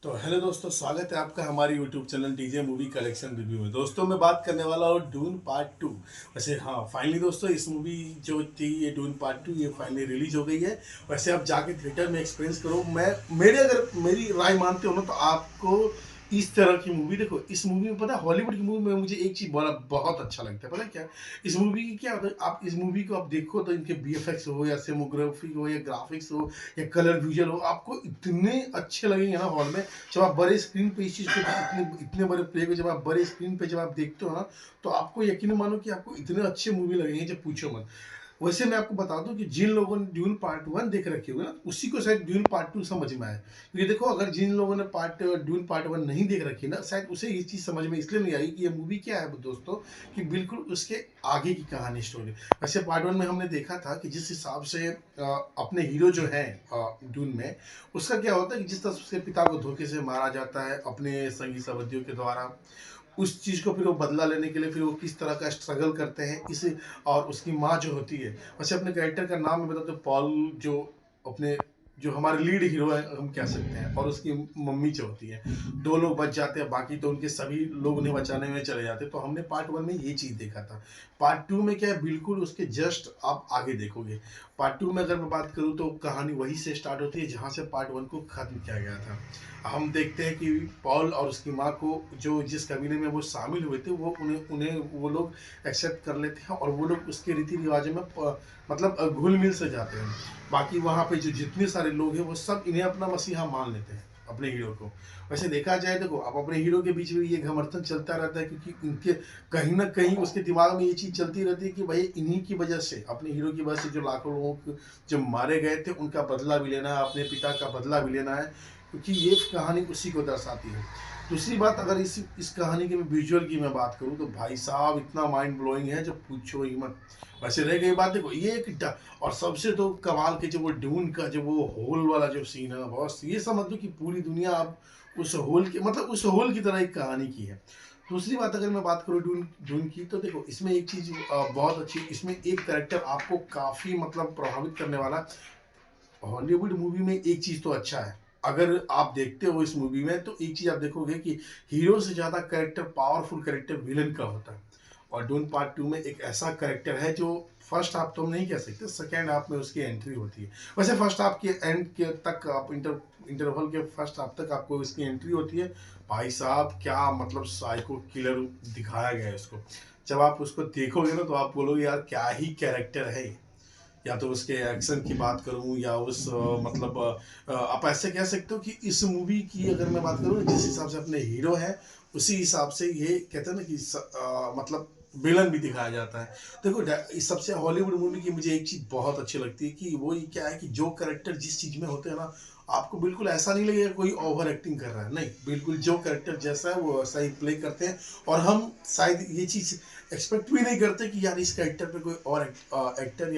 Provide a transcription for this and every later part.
तो हेलो दोस्तों, स्वागत है आपका हमारी YouTube channel DJ movie collection review में। दोस्तों मैं बात करने वाला हूँ डून पार्ट 2। वैसे हाँ, फाइनली दोस्तों इस मूवी जो थी ये डून पार्ट 2 ये फाइनली रिलीज हो गई है। वैसे आप जाके थिएटर में एक्सपीरियंस करो। मैं मेरे अगर मेरी राय मानते हो ना तो आपको इस तरह की मूवी देखो। इस मूवी में पता है, हॉलीवुड की मूवी में मुझे एक चीज़ बड़ा बहुत अच्छा लगता है। पता है क्या? इस मूवी की क्या होता है, आप इस मूवी को आप देखो तो इनके बीएफएक्स हो या सिनेमोग्राफी हो या ग्राफिक्स हो या कलर विजुअल हो, आपको इतने अच्छे लगेंगे ना हॉल में। जब आप बड़े स्क्रीन पे इस चीज़ को इतने इतने बड़े प्ले को जब आप बड़े स्क्रीन पे जब आप देखते हो ना, तो आपको यकीन मानो कि आपको इतने अच्छे मूवी लगेंगे जब पूछो मत। वैसे मैं आपको बता दूं कि जिन लोगों ने ड्यून पार्ट 1 देख रखी होगी ना, उसी को शायद ड्यून पार्ट 2 समझ में आए। क्योंकि देखो, अगर जिन लोगों ने ड्यून पार्ट 1 नहीं देख रखी ना, शायद उसे ये चीज़ समझ में इसलिए नहीं आई कि ये मूवी क्या है दोस्तों, कि बिल्कुल उसके आगे की कहानी स्टोरी। वैसे पार्ट 1 में हमने देखा था कि जिस हिसाब से अपने हीरो जो हैं ड्यून में, उसका क्या होता है कि जिस तरह से उसके पिता को धोखे से मारा जाता है अपने संगी साथियों के द्वारा, उस चीज़ को फिर वो बदला लेने के लिए फिर वो किस तरह का स्ट्रगल करते हैं इस। और उसकी माँ जो होती है, वैसे अपने कैरेक्टर का नाम मैं बताता हूँ, पॉल। जो अपने जो हमारे लीड हीरो है हम कह सकते हैं, और उसकी मम्मी जो होती है, दो लोग बच जाते हैं, बाकी तो उनके सभी लोग उन्हें बचाने में चले जाते हैं। तो हमने पार्ट 1 में ये चीज़ देखा था। पार्ट 2 में क्या है, बिल्कुल उसके जस्ट आप आगे देखोगे। पार्ट 2 में अगर मैं बात करूँ तो कहानी वहीं से स्टार्ट होती है जहाँ से पार्ट 1 को खत्म किया गया था। हम देखते हैं कि पॉल और उसकी माँ को जो जिस कबीले में वो शामिल हुए थे, वो उन्हें उन्हें वो लोग एक्सेप्ट कर लेते हैं, और वो लोग उसके रीति रिवाजों में मतलब घुल मिल से जाते हैं। बाकी वहाँ पे जो जितने सारे लोग हैं वो सब इन्हें अपना मसीहा मान लेते हैं, अपने हीरो को। वैसे देखा जाए, देखो अब अपने हीरो के बीच में ये घमर्थन चलता रहता है, क्योंकि इनके कहीं ना कहीं उसके दिमाग में ये चीज़ चलती रहती है कि भाई इन्हीं की वजह से, अपने हीरो की वजह से जो लाखों लोगों को जो मारे गए थे उनका बदला भी लेना है, अपने पिता का बदला भी लेना है, क्योंकि ये कहानी उसी को दर्शाती है। दूसरी बात, अगर इस कहानी की मैं विजुअल की मैं बात करूँ तो भाई साहब इतना माइंड ब्लोइंग है जो पूछो ही मत। वैसे रह गई बात, देखो ये और सबसे तो कमाल के जो वो ड्यून का जो वो होल वाला जो सीन है बॉस, ये समझ लो कि पूरी दुनिया अब उस होल के मतलब उस होल की तरह एक कहानी की है। दूसरी बात, अगर मैं बात करूँ ड्यून ड्यून की, तो देखो इसमें एक चीज़ बहुत अच्छी, इसमें एक कैरेक्टर आपको काफ़ी मतलब प्रभावित करने वाला। हॉलीवुड मूवी में एक चीज तो अच्छा है, अगर आप देखते हो इस मूवी में तो एक चीज आप देखोगे कि हीरो से ज्यादा कैरेक्टर, पावरफुल कैरेक्टर विलन का होता है। और डून पार्ट 2 में एक ऐसा कैरेक्टर है जो फर्स्ट हाफ तो हम नहीं कह सकते, सेकेंड हाफ में उसकी एंट्री होती है। वैसे फर्स्ट हाफ के एंड के तक आप इंटरवल के फर्स्ट हाफ तक आपको इसकी एंट्री होती है। भाई साहब क्या मतलब साइको किलर दिखाया गया है उसको। जब आप उसको देखोगे ना तो आप बोलोगे यार क्या ही कैरेक्टर है। या तो उसके एक्शन की बात करूं या उस मतलब आप ऐसे कह सकते हो कि इस मूवी की अगर मैं बात करूं जिस हिसाब से अपने हीरो है, उसी हिसाब से ये कहते हैं ना कि मतलब विलन भी दिखाया जाता है। देखो इस सबसे हॉलीवुड मूवी की मुझे एक चीज बहुत अच्छी लगती है कि वो ये क्या है कि जो करेक्टर जिस चीज में होते हैं ना, आपको बिल्कुल ऐसा नहीं लगेगा कोई ओवर एक्टिंग कर रहा है। नहीं, बिल्कुल जो करेक्टर जैसा है वो वैसा ही प्ले करते हैं। और हम शायद ये चीज एक्सपेक्ट भी नहीं करते कि यार इस कैरेक्टर पे कोई और एक्टर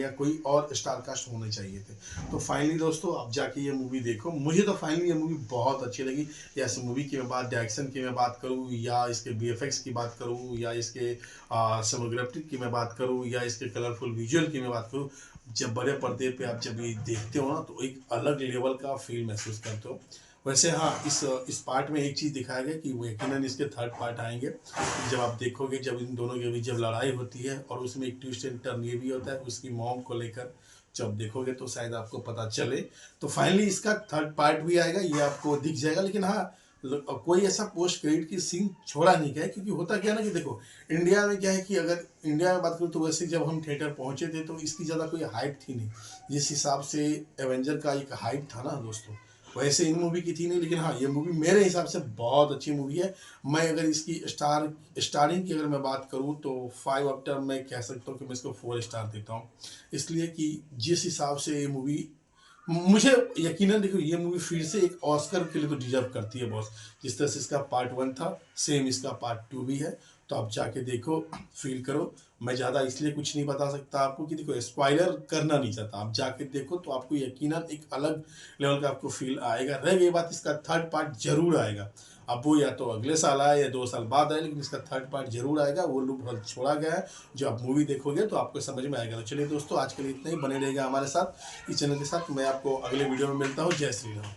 या कोई और स्टार कास्ट होने चाहिए थे। तो फाइनली दोस्तों आप जाके ये मूवी देखो। मुझे तो फाइनली ये मूवी बहुत अच्छी लगी। या इस मूवी की मैं बात डायरेक्शन की मैं बात करूँ, या इसके बीएफएक्स की बात करूँ, या इसके सिनेमोग्राफी की मैं बात करूँ, या इसके कलरफुल विजुअल की मैं बात करूँ, जब बड़े पर्दे पे आप जब ये देखते हो ना तो एक अलग लेवल का फील महसूस करते हो। वैसे हाँ, इस पार्ट में एक चीज़ दिखाया गया कि वो यकीनन इसके थर्ड पार्ट आएंगे। जब आप देखोगे, जब इन दोनों के बीच जब लड़ाई होती है, और उसमें एक ट्विस्ट एंड टर्न ये भी होता है उसकी मॉम को लेकर, जब देखोगे तो शायद आपको पता चले। तो फाइनली इसका थर्ड पार्ट भी आएगा, ये आपको दिख जाएगा। लेकिन हाँ, कोई ऐसा पोस्ट क्रेडिट की सीन छोड़ा नहीं गया है, क्योंकि होता क्या है ना कि देखो, इंडिया में क्या है कि अगर इंडिया में बात करूँ तो वैसे जब हम थिएटर पहुंचे थे तो इसकी ज़्यादा कोई हाइप थी नहीं। जिस हिसाब से एवेंजर का एक हाइप था ना दोस्तों, वैसे इन मूवी की थी नहीं। लेकिन हाँ, ये मूवी मेरे हिसाब से बहुत अच्छी मूवी है। मैं अगर इसकी स्टारिंग की अगर मैं बात करूँ तो 5 आउट मैं कह सकता हूँ कि मैं इसको 4 स्टार देता हूँ। इसलिए कि जिस हिसाब से ये मूवी, मुझे यकीनन देखो ये मूवी फिर से एक ऑस्कर के लिए तो डिजर्व करती है बॉस। जिस तरह से इसका पार्ट 1 था, सेम इसका पार्ट 2 भी है। तो आप जाके देखो, फील करो। मैं ज़्यादा इसलिए कुछ नहीं बता सकता आपको कि देखो स्पॉइलर करना नहीं चाहता। आप जाके देखो तो आपको यकीनन एक अलग लेवल का आपको फील आएगा। रह गई बात, इसका थर्ड पार्ट जरूर आएगा। अब वो या तो अगले साल आए या 2 साल बाद आए, लेकिन इसका थर्ड पार्ट जरूर आएगा। वो लूप होल छोड़ा गया है, जो आप मूवी देखोगे तो आपको समझ में आएगा। तो चलिए दोस्तों, आज के लिए इतना ही। बने रहेगा हमारे साथ इस चैनल के साथ। मैं आपको अगले वीडियो में मिलता हूँ। जय श्री राम।